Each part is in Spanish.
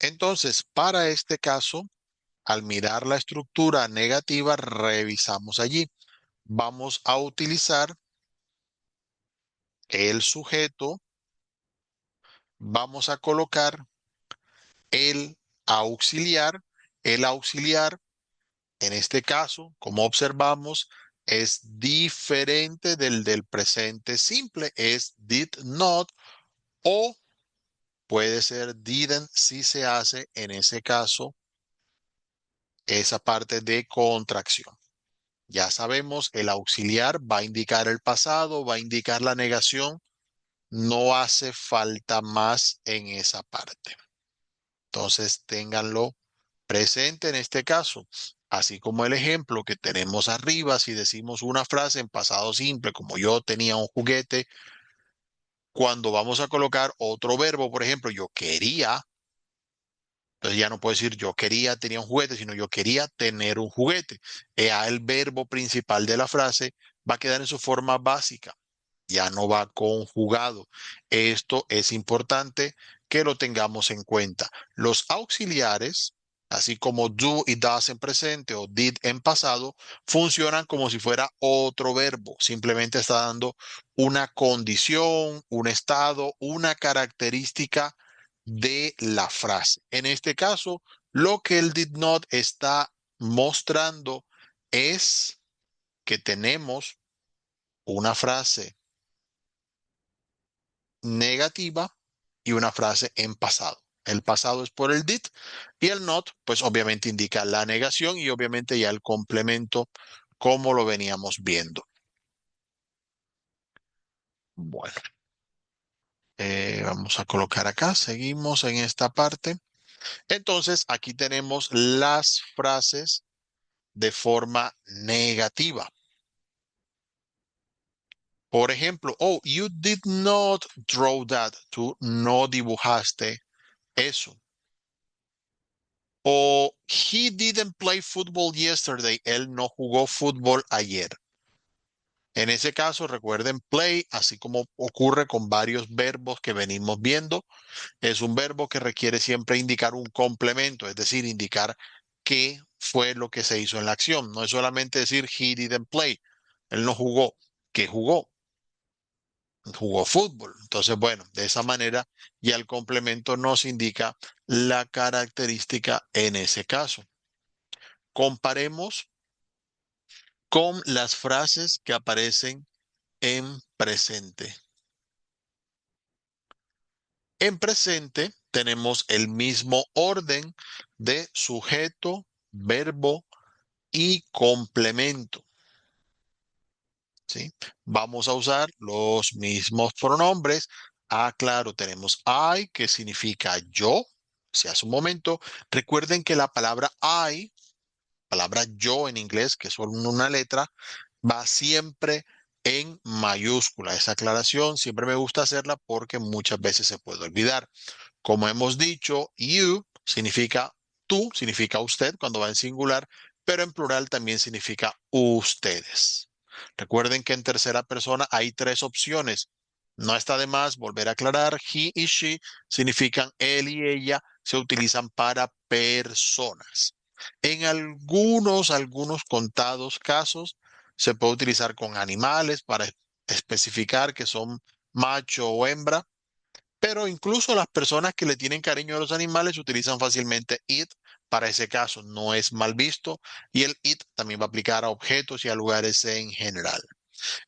Entonces, para este caso, al mirar la estructura negativa, revisamos allí. Vamos a utilizar el sujeto, vamos a colocar el auxiliar. El auxiliar, en este caso, como observamos, es diferente del presente simple, es did not o puede ser didn't si se hace en ese caso esa parte de contracción. Ya sabemos, el auxiliar va a indicar el pasado, va a indicar la negación. No hace falta más en esa parte. Entonces, ténganlo presente en este caso. Así como el ejemplo que tenemos arriba, si decimos una frase en pasado simple, como yo tenía un juguete, cuando vamos a colocar otro verbo, por ejemplo, yo quería, entonces ya no puedo decir yo quería, tenía un juguete, sino yo quería tener un juguete. Ya el verbo principal de la frase va a quedar en su forma básica, ya no va conjugado. Esto es importante que lo tengamos en cuenta. Los auxiliares, así como do y does en presente o did en pasado, funcionan como si fuera otro verbo. Simplemente está dando una condición, un estado, una característica de la frase. En este caso, lo que el did not está mostrando es que tenemos una frase negativa y una frase en pasado. El pasado es por el did y el not, pues obviamente indica la negación y obviamente ya el complemento como lo veníamos viendo. Bueno, vamos a colocar acá, seguimos en esta parte. Entonces, aquí tenemos las frases de forma negativa. Por ejemplo, oh, you did not draw that. Tú no dibujaste eso. O he didn't play football yesterday. Él no jugó fútbol ayer. En ese caso, recuerden play, así como ocurre con varios verbos que venimos viendo, es un verbo que requiere siempre indicar un complemento, es decir, indicar qué fue lo que se hizo en la acción. No es solamente decir he didn't play. Él no jugó. ¿Qué jugó? Jugó fútbol. Entonces, bueno, de esa manera ya el complemento nos indica la característica en ese caso. Comparemos con las frases que aparecen en presente. En presente tenemos el mismo orden de sujeto, verbo y complemento. ¿Sí? Vamos a usar los mismos pronombres. Ah, claro, tenemos I, que significa yo. Si hace un momento, recuerden que la palabra yo en inglés, que es solo una letra, va siempre en mayúscula. Esa aclaración siempre me gusta hacerla porque muchas veces se puede olvidar. Como hemos dicho, you significa tú, significa usted cuando va en singular, pero en plural también significa ustedes. Recuerden que en tercera persona hay tres opciones. No está de más volver a aclarar. He y she significan él y ella, se utilizan para personas. En algunos contados casos se puede utilizar con animales para especificar que son macho o hembra, pero incluso las personas que le tienen cariño a los animales utilizan fácilmente it. Para ese caso no es mal visto y el it también va a aplicar a objetos y a lugares en general.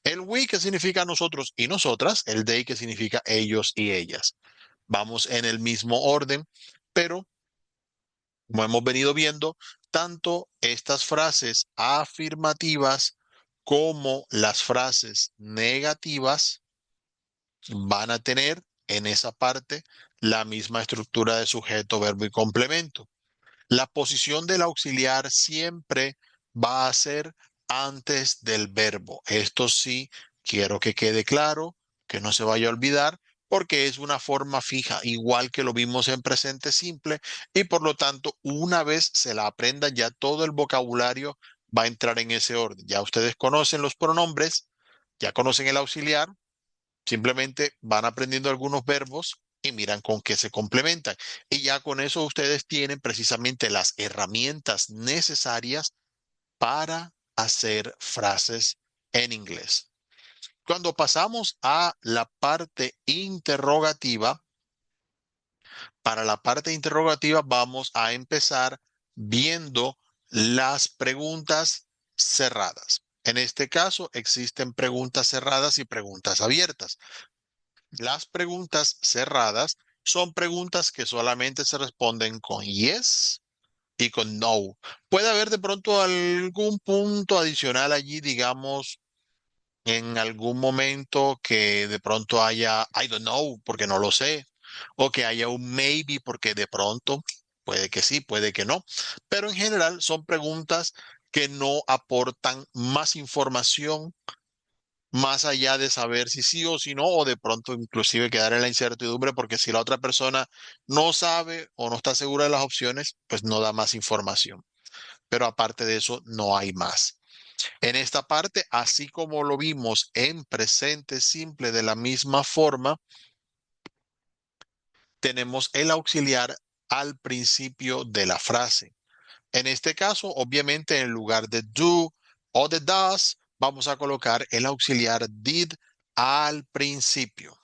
El we que significa nosotros y nosotras, el they que significa ellos y ellas. Vamos en el mismo orden, pero como hemos venido viendo, tanto estas frases afirmativas como las frases negativas van a tener en esa parte la misma estructura de sujeto, verbo y complemento. La posición del auxiliar siempre va a ser antes del verbo. Esto sí, quiero que quede claro, que no se vaya a olvidar, porque es una forma fija, igual que lo vimos en presente simple, y por lo tanto, una vez se la aprenda, ya todo el vocabulario va a entrar en ese orden. Ya ustedes conocen los pronombres, ya conocen el auxiliar, simplemente van aprendiendo algunos verbos y miran con qué se complementan. Y ya con eso ustedes tienen precisamente las herramientas necesarias para hacer frases en inglés. Cuando pasamos a la parte interrogativa, para la parte interrogativa vamos a empezar viendo las preguntas cerradas. En este caso existen preguntas cerradas y preguntas abiertas. Las preguntas cerradas son preguntas que solamente se responden con yes y con no. Puede haber de pronto algún punto adicional allí, digamos, en algún momento que de pronto haya I don't know porque no lo sé, o que haya un maybe porque de pronto puede que sí, puede que no, pero en general son preguntas que no aportan más información más allá de saber si sí o si no, o de pronto inclusive quedar en la incertidumbre porque si la otra persona no sabe o no está segura de las opciones, pues no da más información. Pero aparte de eso, no hay más. En esta parte, así como lo vimos en presente simple de la misma forma, tenemos el auxiliar al principio de la frase. En este caso, obviamente, en lugar de do o de does, vamos a colocar el auxiliar did al principio.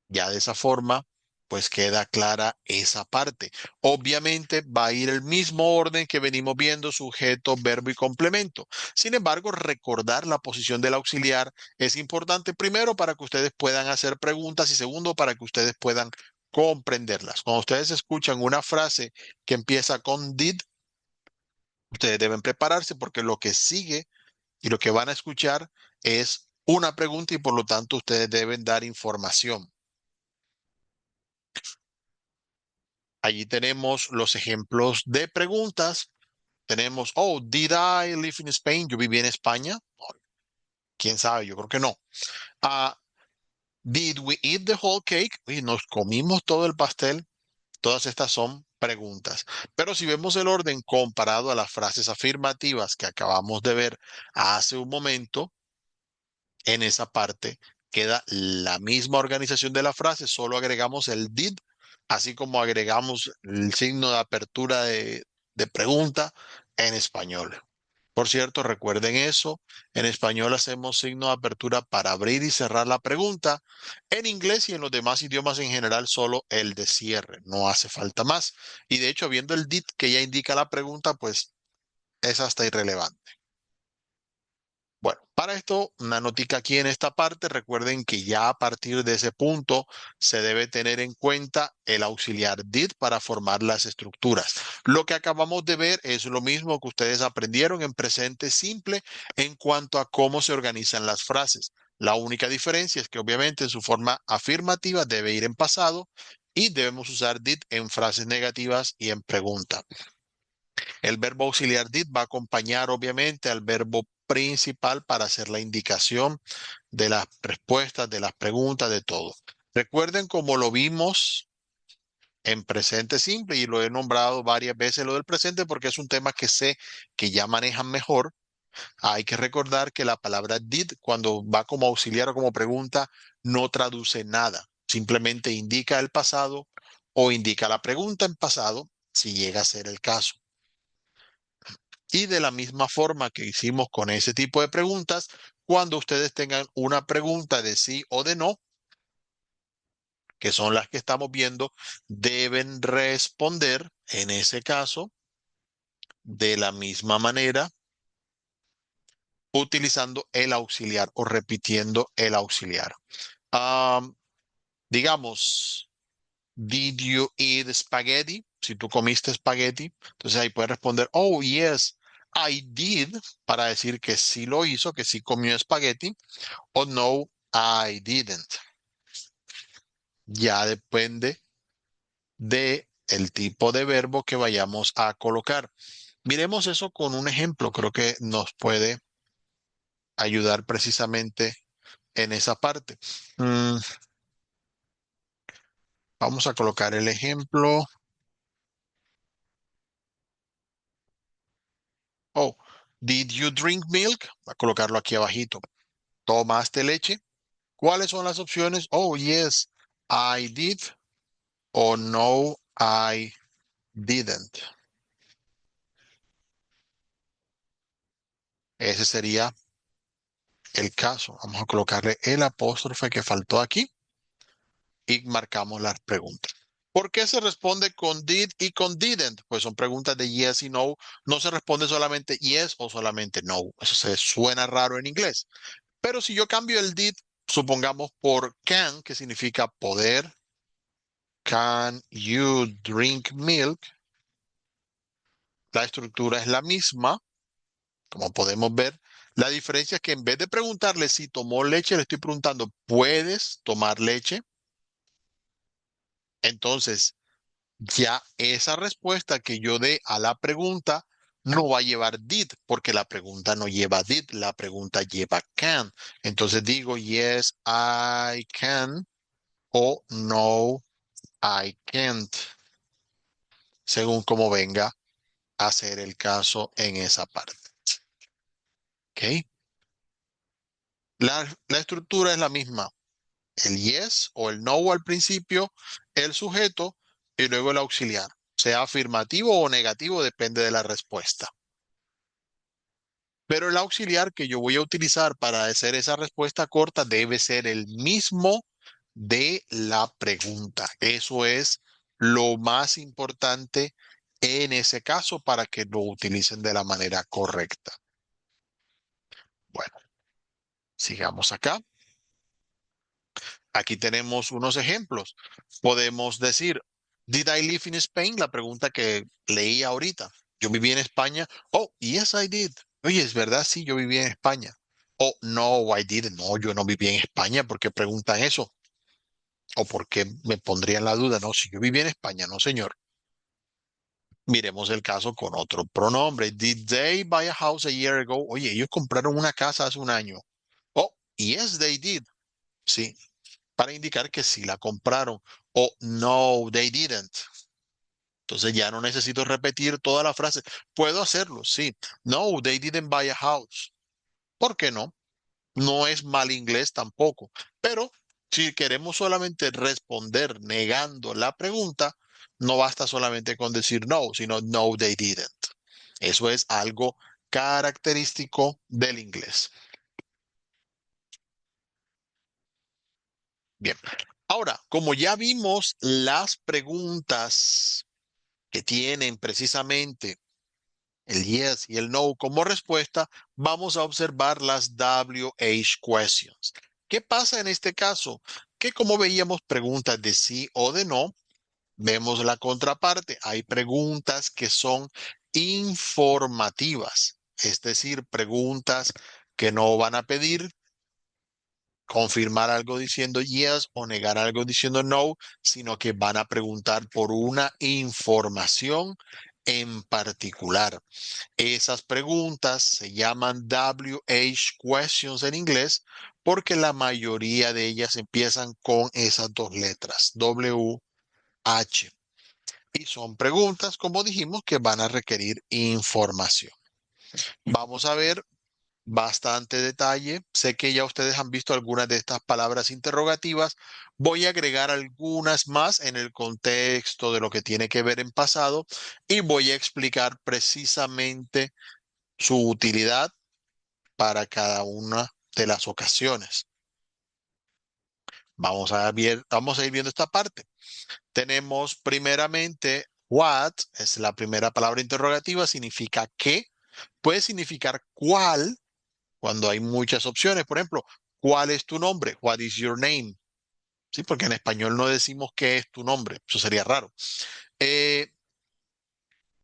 Ya de esa forma, pues queda clara esa parte. Obviamente va a ir el mismo orden que venimos viendo, sujeto, verbo y complemento. Sin embargo, recordar la posición del auxiliar es importante primero para que ustedes puedan hacer preguntas y segundo para que ustedes puedan comprenderlas. Cuando ustedes escuchan una frase que empieza con did, ustedes deben prepararse porque lo que sigue y lo que van a escuchar es una pregunta y por lo tanto ustedes deben dar información. Allí tenemos los ejemplos de preguntas. Tenemos, oh, did I live in Spain? Yo viví en España. Oh, quién sabe, yo creo que no. Ah, did we eat the whole cake? Oye, nos comimos todo el pastel. Todas estas son preguntas. Pero si vemos el orden comparado a las frases afirmativas que acabamos de ver hace un momento, en esa parte queda la misma organización de la frase, solo agregamos el did, así como agregamos el signo de apertura de pregunta en español. Por cierto, recuerden eso, en español hacemos signo de apertura para abrir y cerrar la pregunta. En inglés y en los demás idiomas en general, solo el de cierre, no hace falta más. Y de hecho, viendo el did que ya indica la pregunta, pues es hasta irrelevante. Bueno, para esto, una notica aquí en esta parte. Recuerden que ya a partir de ese punto se debe tener en cuenta el auxiliar did para formar las estructuras. Lo que acabamos de ver es lo mismo que ustedes aprendieron en presente simple en cuanto a cómo se organizan las frases. La única diferencia es que obviamente en su forma afirmativa debe ir en pasado y debemos usar did en frases negativas y en pregunta. El verbo auxiliar did va a acompañar obviamente al verbo principal para hacer la indicación de las respuestas, de las preguntas, de todo. Recuerden como lo vimos en presente simple y lo he nombrado varias veces lo del presente porque es un tema que sé que ya manejan mejor. Hay que recordar que la palabra did cuando va como auxiliar o como pregunta no traduce nada, simplemente indica el pasado o indica la pregunta en pasado si llega a ser el caso. Y de la misma forma que hicimos con ese tipo de preguntas, cuando ustedes tengan una pregunta de sí o de no, que son las que estamos viendo, deben responder en ese caso de la misma manera, utilizando el auxiliar o repitiendo el auxiliar. Am, digamos, did you eat spaghetti? Si tú comiste espagueti, entonces ahí puedes responder, oh, yes, I did, para decir que sí lo hizo, que sí comió espagueti, o no, I didn't. Ya depende de el tipo de verbo que vayamos a colocar. Miremos eso con un ejemplo, creo que nos puede ayudar precisamente en esa parte. Mm, vamos a colocar el ejemplo. Oh, did you drink milk? Va a colocarlo aquí abajito. ¿Tomaste leche? ¿Cuáles son las opciones? Oh, yes, I did o no, I didn't. Ese sería el caso. Vamos a colocarle el apóstrofe que faltó aquí y marcamos las preguntas. ¿Por qué se responde con did y con didn't? Pues son preguntas de yes y no. No se responde solamente yes o solamente no. Eso se suena raro en inglés. Pero si yo cambio el did, supongamos por can, que significa poder, can you drink milk? La estructura es la misma, como podemos ver. La diferencia es que en vez de preguntarle si tomó leche, le estoy preguntando, ¿puedes tomar leche? Entonces, ya esa respuesta que yo dé a la pregunta no va a llevar did, porque la pregunta no lleva did, la pregunta lleva can. Entonces digo, yes, I can o no, I can't, según como venga a ser el caso en esa parte. ¿Ok? La estructura es la misma. El yes o el no al principio, el sujeto y luego el auxiliar. Sea afirmativo o negativo, depende de la respuesta. Pero el auxiliar que yo voy a utilizar para hacer esa respuesta corta debe ser el mismo de la pregunta. Eso es lo más importante en ese caso para que lo utilicen de la manera correcta. Bueno, sigamos acá. Aquí tenemos unos ejemplos. Podemos decir, ¿Did I live in Spain? La pregunta que leí ahorita. Yo viví en España. Oh, yes, I did. Oye, es verdad, sí, yo viví en España. Oh, no, I didn't. No, yo no viví en España. ¿Por qué preguntan eso? ¿O por qué me pondrían la duda? No, si yo viví en España, no, señor. Miremos el caso con otro pronombre. Did they buy a house a year ago? Oye, ellos compraron una casa hace un año. Oh, yes, they did. Sí, para indicar que sí la compraron. O no, they didn't. Entonces ya no necesito repetir toda la frase. Puedo hacerlo, sí. No, they didn't buy a house. ¿Por qué no? No es mal inglés tampoco. Pero si queremos solamente responder negando la pregunta, no basta solamente con decir no, sino no, they didn't. Eso es algo característico del inglés. Bien. Ahora, como ya vimos las preguntas que tienen precisamente el yes y el no como respuesta, vamos a observar las WH questions. ¿Qué pasa en este caso? Que como veíamos preguntas de sí o de no, vemos la contraparte. Hay preguntas que son informativas, es decir, preguntas que no van a pedir confirmar algo diciendo yes o negar algo diciendo no, sino que van a preguntar por una información en particular. Esas preguntas se llaman WH questions en inglés porque la mayoría de ellas empiezan con esas dos letras, WH. Y son preguntas, como dijimos, que van a requerir información. Vamos a ver bastante detalle. Sé que ya ustedes han visto algunas de estas palabras interrogativas. Voy a agregar algunas más en el contexto de lo que tiene que ver en pasado y voy a explicar precisamente su utilidad para cada una de las ocasiones. Vamos a ir viendo esta parte. Tenemos primeramente what, es la primera palabra interrogativa, significa qué. Puede significar cuál cuando hay muchas opciones. Por ejemplo, ¿cuál es tu nombre? What is your name? Sí, porque en español no decimos qué es tu nombre. Eso sería raro. Eh,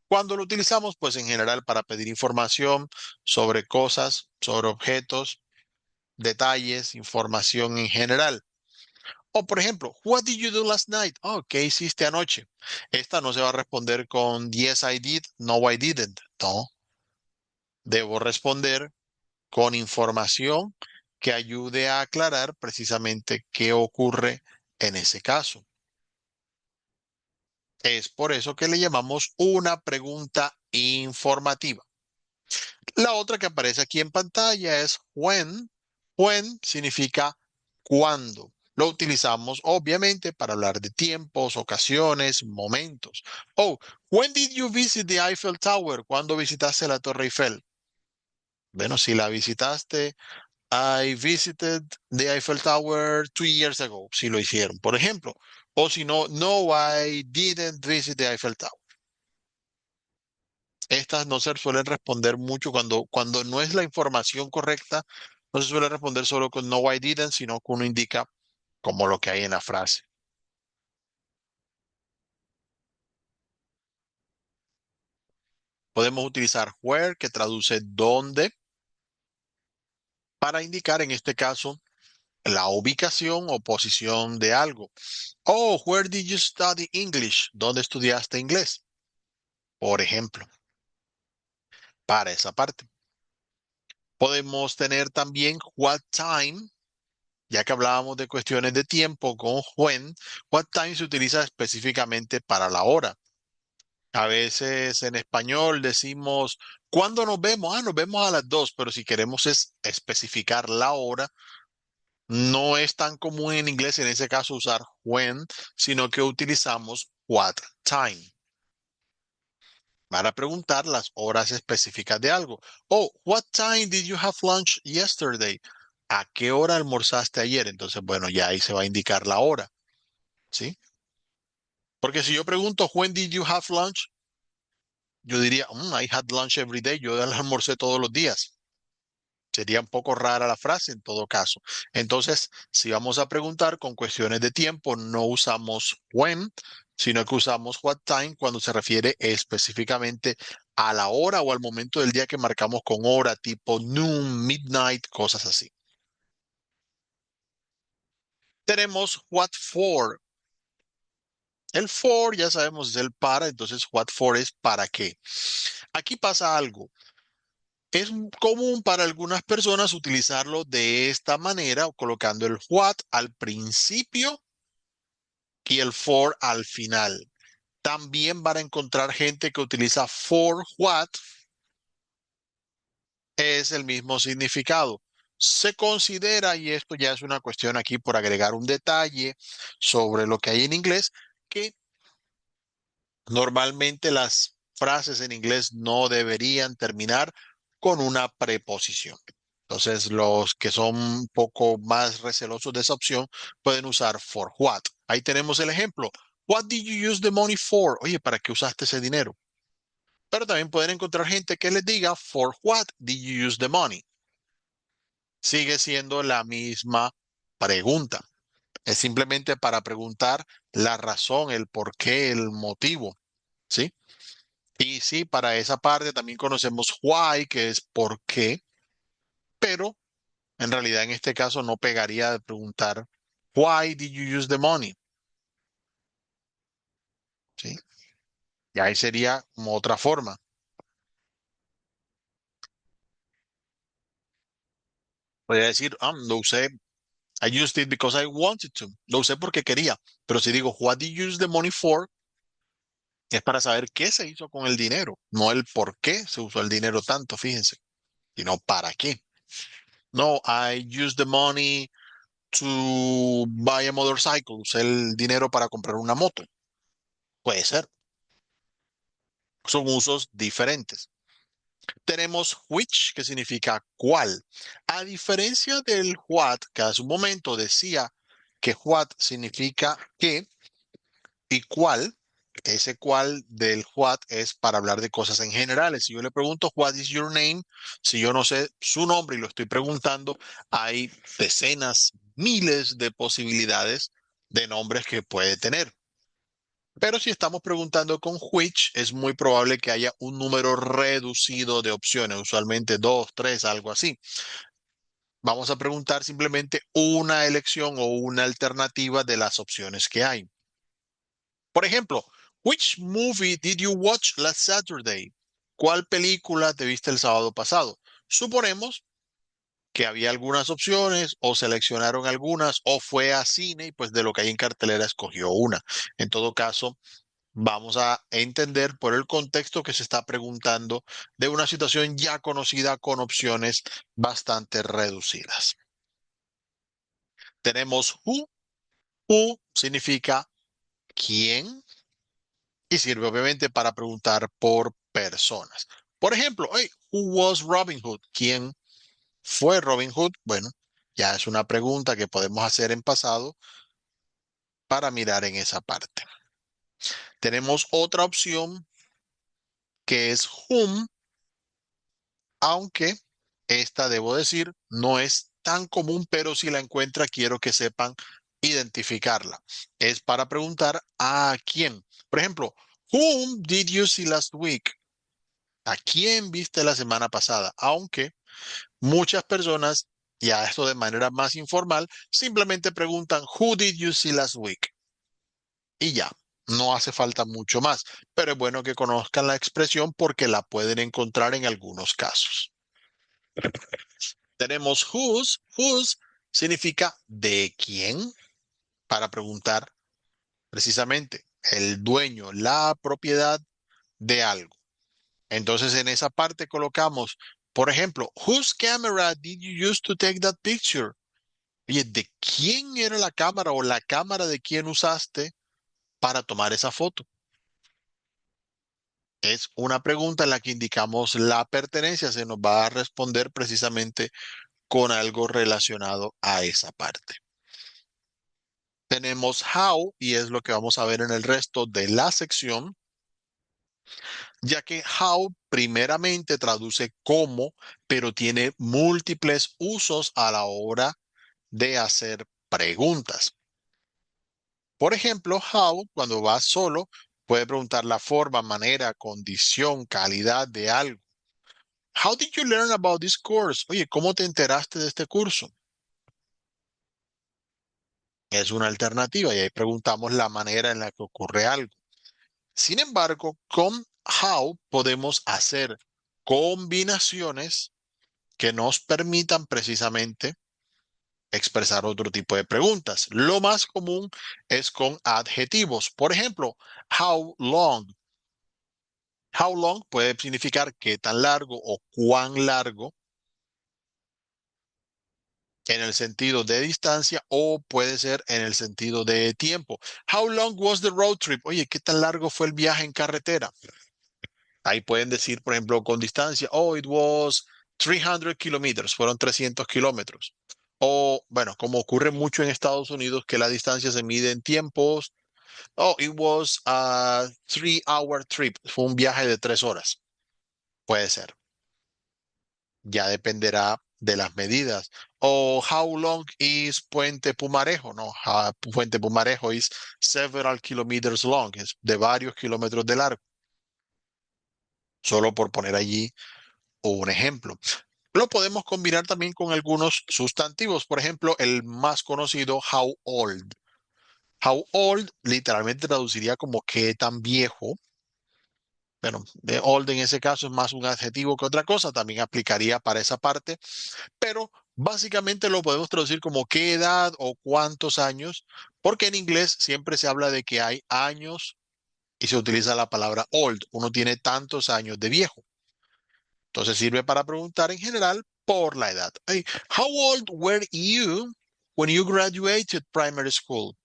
cuando lo utilizamos, pues en general para pedir información sobre cosas, sobre objetos, detalles, información en general. O por ejemplo, what did you do last night? Oh, ¿qué hiciste anoche? Esta no se va a responder con yes, I did, no, I didn't. No, debo responder con información que ayude a aclarar precisamente qué ocurre en ese caso. Es por eso que le llamamos una pregunta informativa. La otra que aparece aquí en pantalla es when. When significa ¿Cuándo? Lo utilizamos obviamente para hablar de tiempos, ocasiones, momentos. Oh, when did you visit the Eiffel Tower? ¿Cuándo visitaste la Torre Eiffel? Bueno, si la visitaste, I visited the Eiffel Tower 2 years ago, si lo hicieron, por ejemplo. O si no, no, I didn't visit the Eiffel Tower. Estas no se suelen responder mucho cuando no es la información correcta, no se suele responder solo con no, I didn't, sino que uno indica como lo que hay en la frase. Podemos utilizar where, que traduce dónde, para indicar en este caso la ubicación o posición de algo. Oh, where did you study English? ¿Dónde estudiaste inglés? Por ejemplo, para esa parte. Podemos tener también what time, ya que hablábamos de cuestiones de tiempo con when, what time se utiliza específicamente para la hora. A veces en español decimos, ¿cuándo nos vemos? Ah, nos vemos a las 2, pero si queremos es especificar la hora, no es tan común en inglés en ese caso usar when, sino que utilizamos what time para preguntar las horas específicas de algo. Oh, what time did you have lunch yesterday? ¿A qué hora almorzaste ayer? Entonces, bueno, ya ahí se va a indicar la hora, ¿sí? Porque si yo pregunto, when did you have lunch? Yo diría, I had lunch every day. Yo almorcé todos los días. Sería un poco rara la frase en todo caso. Entonces, si vamos a preguntar con cuestiones de tiempo, no usamos when, sino que usamos what time cuando se refiere específicamente a la hora o al momento del día que marcamos con hora, tipo noon, midnight, cosas así. Tenemos what for. El for ya sabemos es el para, entonces what for es para qué. Aquí pasa algo. Es común para algunas personas utilizarlo de esta manera, colocando el what al principio y el for al final. También van a encontrar gente que utiliza for what, es el mismo significado. Se considera, y esto ya es una cuestión aquí por agregar un detalle sobre lo que hay en inglés, que normalmente las frases en inglés no deberían terminar con una preposición. Entonces, los que son un poco más recelosos de esa opción pueden usar for what. Ahí tenemos el ejemplo. What did you use the money for? Oye, ¿para qué usaste ese dinero? Pero también pueden encontrar gente que les diga for what did you use the money? Sigue siendo la misma pregunta. Es simplemente para preguntar la razón, el por qué, el motivo. ¿Sí? Y sí, para esa parte también conocemos why, que es por qué, pero en realidad en este caso no pegaría de preguntar why did you use the money, ¿sí? Y ahí sería como otra forma. Podría decir, lo usé, I used it because I wanted to. Lo usé porque quería. Pero si digo, what did you use the money for? Es para saber qué se hizo con el dinero, no el por qué se usó el dinero tanto, fíjense, sino para qué. No, I used the money to buy a motorcycle, usé el dinero para comprar una moto. Puede ser, son usos diferentes. Tenemos which, que significa cuál. A diferencia del what, que hace un momento decía que what significa qué y cuál, ese cuál del what es para hablar de cosas en generales. Si yo le pregunto, what is your name? Si yo no sé su nombre y lo estoy preguntando, hay decenas, miles de posibilidades de nombres que puede tener. Pero si estamos preguntando con which, es muy probable que haya un número reducido de opciones, usualmente dos, tres, algo así. Vamos a preguntar simplemente una elección o una alternativa de las opciones que hay. Por ejemplo, which movie did you watch last Saturday? ¿Cuál película te viste el sábado pasado? Suponemos que había algunas opciones o seleccionaron algunas o fue a cine y pues de lo que hay en cartelera escogió una. En todo caso, vamos a entender por el contexto que se está preguntando de una situación ya conocida con opciones bastante reducidas. Tenemos who. Who significa quién y sirve obviamente para preguntar por personas. Por ejemplo, hey, who was Robin Hood? ¿Quién fue Robin Hood? Bueno, ya es una pregunta que podemos hacer en pasado para mirar en esa parte. Tenemos otra opción que es whom, aunque esta, debo decir, no es tan común, pero si la encuentra, quiero que sepan identificarla. Es para preguntar a quién. Por ejemplo, whom did you see last week? ¿A quién viste la semana pasada? Aunque muchas personas, ya esto de manera más informal, simplemente preguntan who did you see last week? Y ya, no hace falta mucho más, pero es bueno que conozcan la expresión porque la pueden encontrar en algunos casos. Tenemos whose. Whose significa de quién, para preguntar precisamente el dueño, la propiedad de algo. Entonces en esa parte colocamos, por ejemplo, whose camera did you use to take that picture? Oye, ¿de quién era la cámara o la cámara de quién usaste para tomar esa foto? Es una pregunta en la que indicamos la pertenencia, se nos va a responder precisamente con algo relacionado a esa parte. Tenemos how y es lo que vamos a ver en el resto de la sección, ya que how primeramente traduce cómo, pero tiene múltiples usos a la hora de hacer preguntas. Por ejemplo, how, cuando va solo, puede preguntar la forma, manera, condición, calidad de algo. How did you learn about this course? Oye, ¿cómo te enteraste de este curso? Es una alternativa y ahí preguntamos la manera en la que ocurre algo. Sin embargo, con how podemos hacer combinaciones que nos permitan precisamente expresar otro tipo de preguntas. Lo más común es con adjetivos. Por ejemplo, how long. How long puede significar qué tan largo o cuán largo en el sentido de distancia o puede ser en el sentido de tiempo. How long was the road trip? Oye, ¿qué tan largo fue el viaje en carretera? Ahí pueden decir, por ejemplo, con distancia, oh, it was 300 kilómetros, fueron 300 kilómetros. O, bueno, como ocurre mucho en Estados Unidos, que la distancia se mide en tiempos. Oh, it was a 3-hour trip, fue un viaje de 3 horas. Puede ser. Ya dependerá de las medidas. O how long is Puente Pumarejo? No, Puente Pumarejo is several kilometers long, es de varios kilómetros de largo, solo por poner allí un ejemplo. Lo podemos combinar también con algunos sustantivos, por ejemplo, el más conocido, how old. How old literalmente traduciría como qué tan viejo. Bueno, de old en ese caso es más un adjetivo que otra cosa, también aplicaría para esa parte, pero básicamente lo podemos traducir como qué edad o cuántos años, porque en inglés siempre se habla de que hay años y se utiliza la palabra old. Uno tiene tantos años de viejo. Entonces sirve para preguntar en general por la edad. Hey, how old were you when you graduated primary school?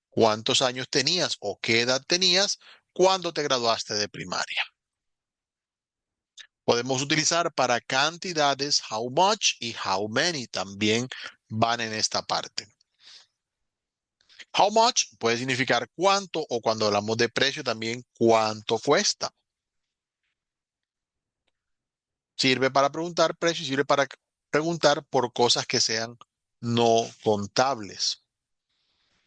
¿Cuántos años tenías o qué edad tenías cuando te graduaste de primaria? Podemos utilizar para cantidades how much y how many también van en esta parte. How much puede significar cuánto o cuando hablamos de precio también cuánto cuesta. Sirve para preguntar precio y sirve para preguntar por cosas que sean no contables.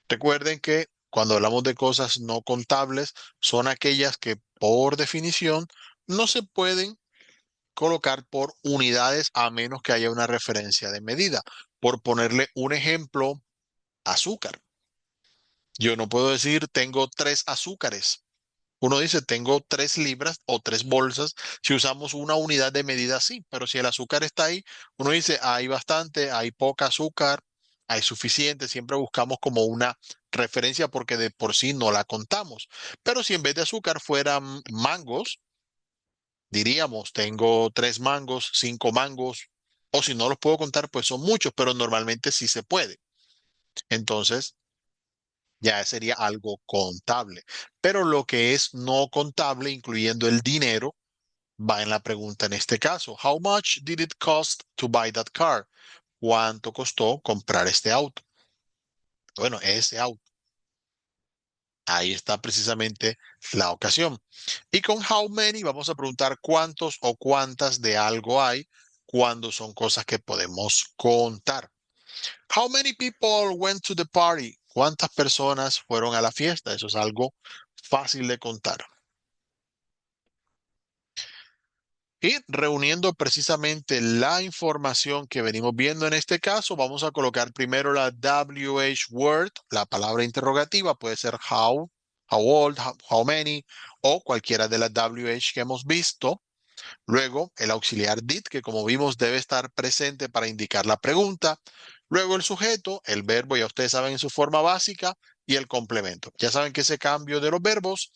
Recuerden que cuando hablamos de cosas no contables son aquellas que por definición no se pueden colocar por unidades a menos que haya una referencia de medida. Por ponerle un ejemplo, azúcar. Yo no puedo decir tengo 3 azúcares. Uno dice tengo 3 libras o 3 bolsas si usamos una unidad de medida así, pero si el azúcar está ahí, uno dice hay bastante, hay poca azúcar, hay suficiente, siempre buscamos como una referencia porque de por sí no la contamos. Pero si en vez de azúcar fueran mangos, diríamos tengo 3 mangos, 5 mangos, o si no los puedo contar, pues son muchos, pero normalmente sí se puede. Entonces, ya sería algo contable. Pero lo que es no contable, incluyendo el dinero, va en la pregunta en este caso. How much did it cost to buy that car? ¿Cuánto costó comprar este auto? Bueno, ese auto. Ahí está precisamente la ocasión. Y con how many vamos a preguntar cuántos o cuántas de algo hay cuando son cosas que podemos contar. How many people went to the party? ¿Cuántas personas fueron a la fiesta? Eso es algo fácil de contar. Y reuniendo precisamente la información que venimos viendo en este caso, vamos a colocar primero la WH word, la palabra interrogativa, puede ser how old, how many o cualquiera de las WH que hemos visto. Luego, el auxiliar did, que como vimos debe estar presente para indicar la pregunta. Luego, el sujeto, el verbo, ya ustedes saben en su forma básica, y el complemento. Ya saben que ese cambio de los verbos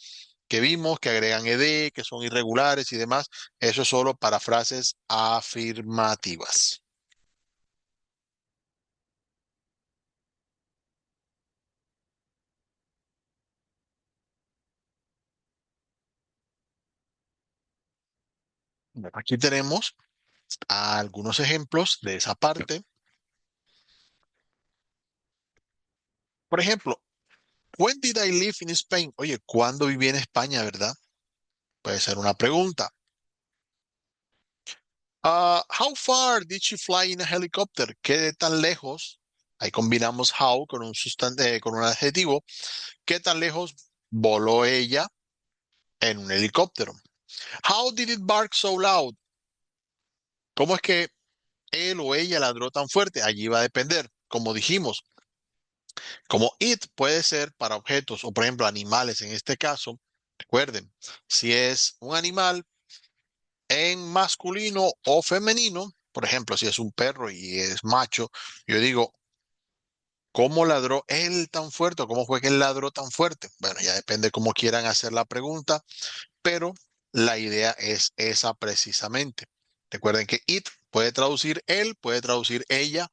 que vimos, que agregan ed, que son irregulares y demás, eso es solo para frases afirmativas. Bueno, aquí tenemos algunos ejemplos de esa parte. Por ejemplo, when did I live in Spain? Oye, ¿cuándo viví en España, verdad? Puede ser una pregunta. How far did she fly in a helicopter? ¿Qué de tan lejos? Ahí combinamos how con un con un adjetivo. ¿Qué tan lejos voló ella en un helicóptero? How did it bark so loud? ¿Cómo es que él o ella ladró tan fuerte? Allí va a depender. Como dijimos, como it puede ser para objetos o por ejemplo animales en este caso. Recuerden, si es un animal en masculino o femenino, por ejemplo, si es un perro y es macho, yo digo, ¿cómo ladró él tan fuerte? ¿O cómo fue que él ladró tan fuerte? Bueno, ya depende cómo quieran hacer la pregunta, pero la idea es esa precisamente. Recuerden que it puede traducir él, puede traducir ella,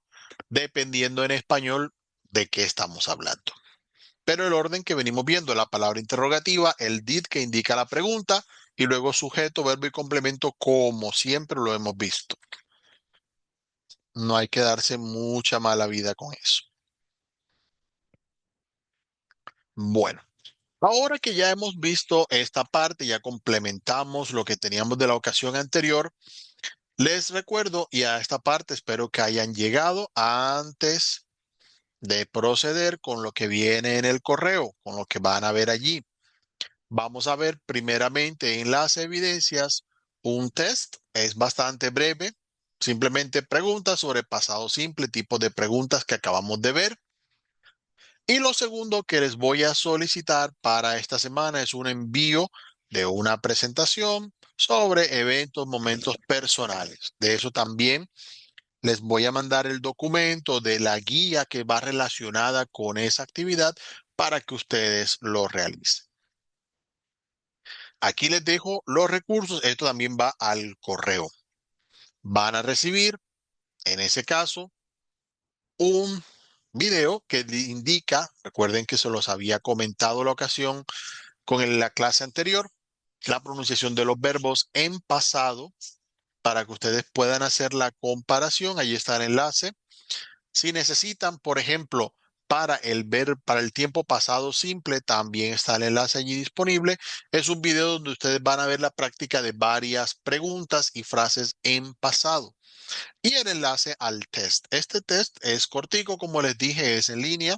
dependiendo en español de qué estamos hablando. Pero el orden que venimos viendo, la palabra interrogativa, el did que indica la pregunta y luego sujeto, verbo y complemento como siempre lo hemos visto. No hay que darse mucha mala vida con eso. Bueno. Ahora que ya hemos visto esta parte, ya complementamos lo que teníamos de la ocasión anterior, les recuerdo, y a esta parte espero que hayan llegado antes de proceder con lo que viene en el correo, con lo que van a ver allí. Vamos a ver primeramente en las evidencias un test, es bastante breve, simplemente preguntas sobre pasado simple, tipo de preguntas que acabamos de ver. Y lo segundo que les voy a solicitar para esta semana es un envío de una presentación sobre eventos, momentos personales. De eso también les voy a mandar el documento de la guía que va relacionada con esa actividad para que ustedes lo realicen. Aquí les dejo los recursos. Esto también va al correo. Van a recibir, en ese caso, un video que indica, recuerden que se los había comentado la ocasión con la clase anterior, la pronunciación de los verbos en pasado para que ustedes puedan hacer la comparación. Ahí está el enlace. Si necesitan, por ejemplo, para el tiempo pasado simple, también está el enlace allí disponible. Es un video donde ustedes van a ver la práctica de varias preguntas y frases en pasado. Y el enlace al test. Este test es cortico, como les dije, es en línea.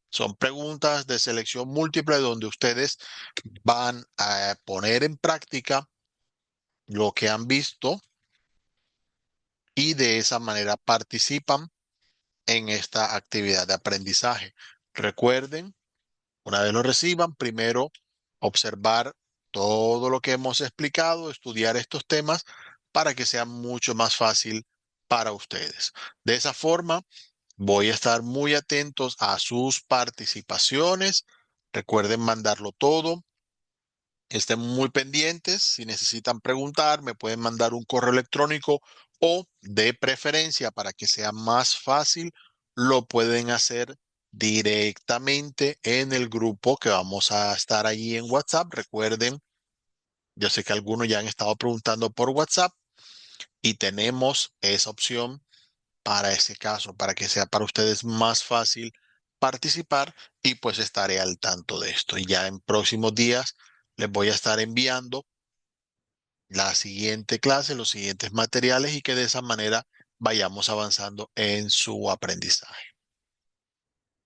Son preguntas de selección múltiple donde ustedes van a poner en práctica lo que han visto y de esa manera participan en esta actividad de aprendizaje. Recuerden, una vez lo reciban, primero observar todo lo que hemos explicado, estudiar estos temas para que sea mucho más fácil para ustedes. De esa forma, voy a estar muy atentos a sus participaciones. Recuerden mandarlo todo. Estén muy pendientes. Si necesitan preguntar, me pueden mandar un correo electrónico o de preferencia para que sea más fácil, lo pueden hacer directamente en el grupo que vamos a estar allí en WhatsApp. Recuerden, yo sé que algunos ya han estado preguntando por WhatsApp y tenemos esa opción para ese caso, para que sea para ustedes más fácil participar y pues estaré al tanto de esto. Y ya en próximos días les voy a estar enviando la siguiente clase, los siguientes materiales y que de esa manera vayamos avanzando en su aprendizaje.